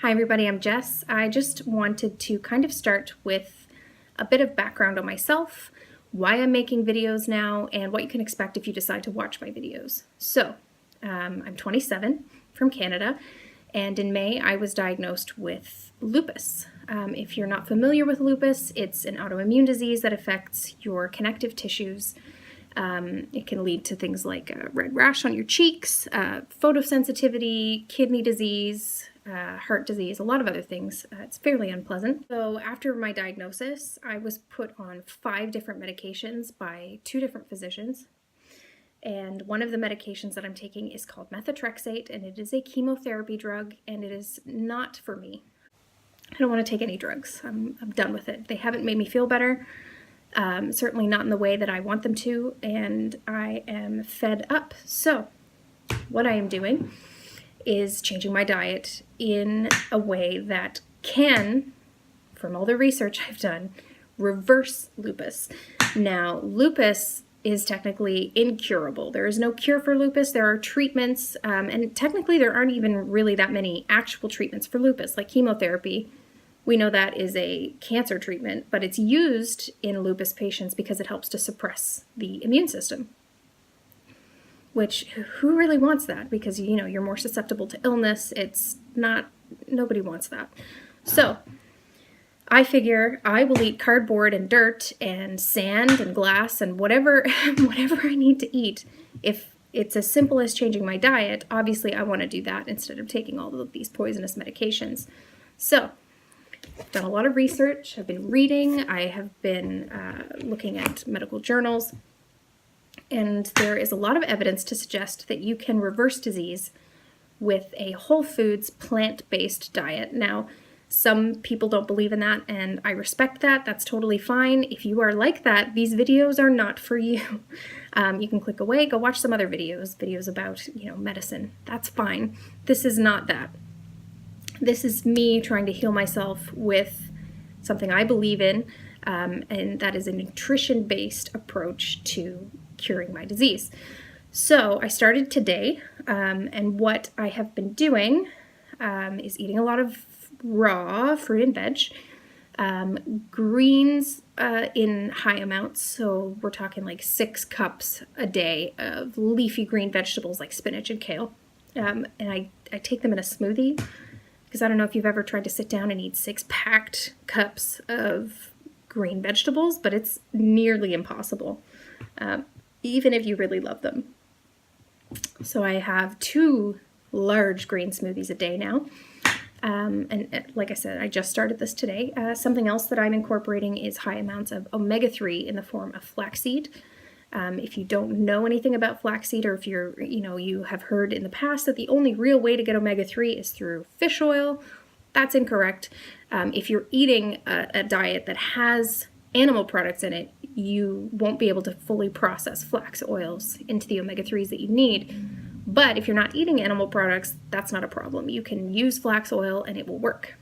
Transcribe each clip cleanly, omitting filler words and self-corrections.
Hi everybody, I'm Jess. I just wanted to kind of start with a bit of background on myself, why I'm making videos now, and what you can expect if you decide to watch my videos. So, I'm 27 from Canada, and in May I was diagnosed with lupus. If you're not familiar with lupus, it's an autoimmune disease that affects your connective tissues. It can lead to things like a red rash on your cheeks, photosensitivity, kidney disease, heart disease, a lot of other things. It's fairly unpleasant. So after my diagnosis, I was put on 5 different medications by 2 different physicians. And one of the medications that I'm taking is called methotrexate, and it is a chemotherapy drug, and it is not for me. I don't want to take any drugs. I'm done with it. They haven't made me feel better. Certainly not in the way that I want them to, and I am fed up. So what I am doing is changing my diet in a way that can, from all the research I've done, reverse lupus. Now, lupus is technically incurable. There is no cure for lupus. There are treatments, and technically there aren't even really that many actual treatments for lupus, like chemotherapy. We know that is a cancer treatment, but it's used in lupus patients because it helps to suppress the immune system. Which, who really wants that? Because, you're more susceptible to illness. Nobody wants that. So, I figure I will eat cardboard and dirt and sand and glass and whatever I need to eat. If it's as simple as changing my diet, obviously I want to do that instead of taking all of these poisonous medications. So, I've done a lot of research. I've been reading. I have been looking at medical journals. And there is a lot of evidence to suggest that you can reverse disease with a whole foods, plant-based diet. Now, some people don't believe in that, and I respect that. That's totally fine. If you are like that, these videos are not for you. You can click away, go watch some other videos about, medicine. That's fine. This is not that. This is me trying to heal myself with something I believe in, and that is a nutrition-based approach to curing my disease. So I started today, and what I have been doing is eating a lot of raw fruit and veg, greens in high amounts, so we're talking like 6 cups a day of leafy green vegetables like spinach and kale, and I take them in a smoothie, because I don't know if you've ever tried to sit down and eat 6 packed cups of green vegetables, but it's nearly impossible, even if you really love them. So I have 2 large green smoothies a day now. And like I said, I just started this today. Something else that I'm incorporating is high amounts of omega-3 in the form of flaxseed. If you don't know anything about flaxseed, or if you have heard in the past that the only real way to get omega-3 is through fish oil, that's incorrect. If you're eating a diet that has animal products in it, you won't be able to fully process flax oils into the omega-3s that you need. But if you're not eating animal products, that's not a problem. You can use flax oil and it will work.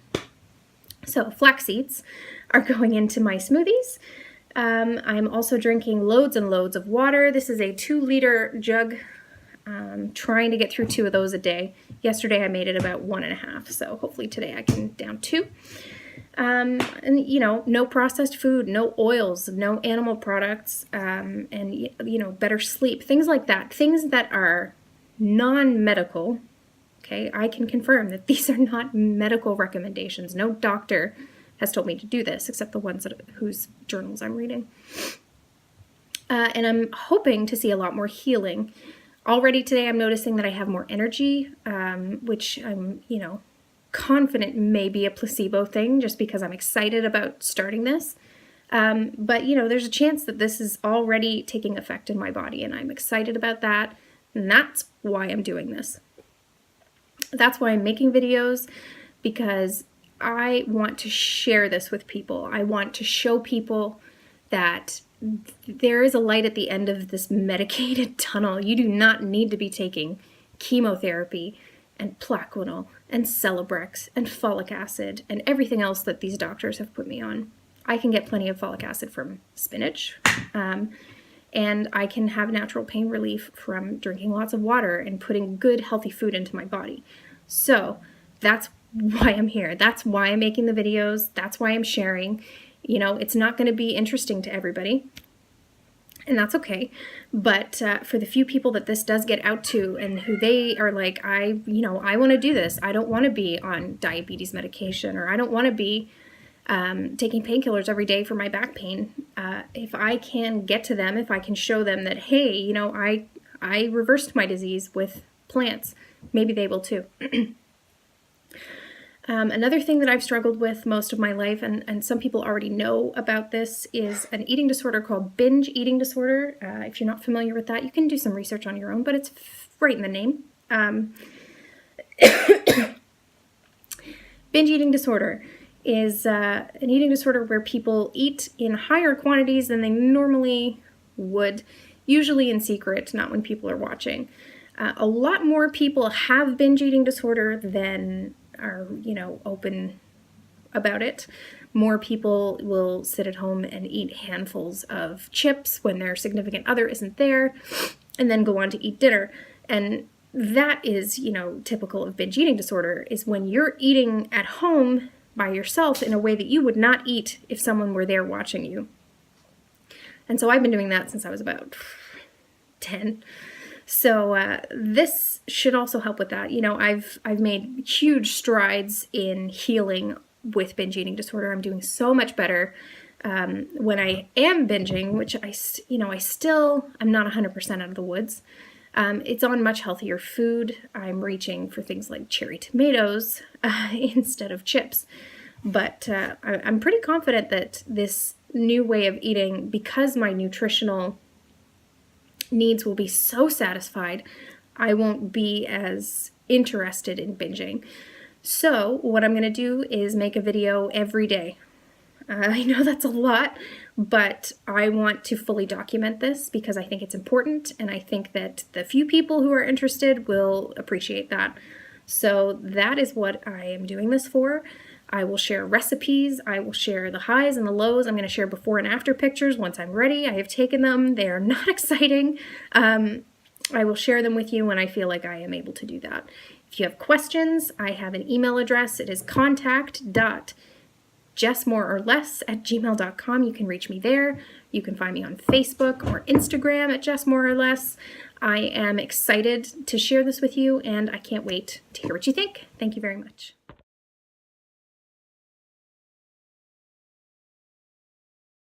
So flax seeds are going into my smoothies. I'm also drinking loads and loads of water. This is a 2-liter jug. Trying to get through 2 of those a day. Yesterday I made it about 1.5, so hopefully today I can down 2. And no processed food, no oils, no animal products, and better sleep, things like that. Things that are non-medical. Okay, I can confirm that these are not medical recommendations. No doctor has told me to do this, except the ones whose journals I'm reading. And I'm hoping to see a lot more healing. Already today I'm noticing that I have more energy, which I'm, confident may be a placebo thing, just because I'm excited about starting this. But, there's a chance that this is already taking effect in my body, and I'm excited about that. And that's why I'm doing this. That's why I'm making videos, because I want to share this with people. I want to show people that there is a light at the end of this medicated tunnel. You do not need to be taking chemotherapy and Plaquenil and Celebrex and folic acid and everything else that these doctors have put me on. I can get plenty of folic acid from spinach, and I can have natural pain relief from drinking lots of water and putting good, healthy food into my body. So that's why I'm here. That's why I'm making the videos. That's why I'm sharing. You know, it's not going to be interesting to everybody, and that's okay. But for the few people that this does get out to and who they are like, I want to do this. I don't want to be on diabetes medication, or I don't want to be taking painkillers every day for my back pain. If I can get to them, if I can show them that, hey, you know, I reversed my disease with plants, maybe they will too. Another thing that I've struggled with most of my life, and some people already know about this, is an eating disorder called binge eating disorder. If you're not familiar with that, you can do some research on your own, but it's right in the name. Binge eating disorder is an eating disorder where people eat in higher quantities than they normally would, usually in secret, not when people are watching. A lot more people have binge eating disorder than are, you know, open about it. More people will sit at home and eat handfuls of chips when their significant other isn't there, and then go on to eat dinner. And that is, you know, typical of binge eating disorder, is when you're eating at home by yourself in a way that you would not eat if someone were there watching you. And so I've been doing that since I was about 10. So this should also help with that. You know, I've made huge strides in healing with binge eating disorder. I'm doing so much better when I am binging, which I'm not 100% out of the woods. It's on much healthier food. I'm reaching for things like cherry tomatoes instead of chips. But I'm pretty confident that this new way of eating, because my nutritional needs will be so satisfied, I won't be as interested in binging. So what I'm going to do is make a video every day. I know that's a lot, but I want to fully document this because I think it's important, and I think that the few people who are interested will appreciate that. So that is what I am doing this for. I will share recipes. I will share the highs and the lows. I'm going to share before and after pictures once I'm ready. I have taken them. They are not exciting. I will share them with you when I feel like I am able to do that. If you have questions, I have an email address. It is contact.jessmoreorless@gmail.com. You can reach me there. You can find me on Facebook or Instagram at jessmoreorless. I am excited to share this with you, and I can't wait to hear what you think. Thank you very much.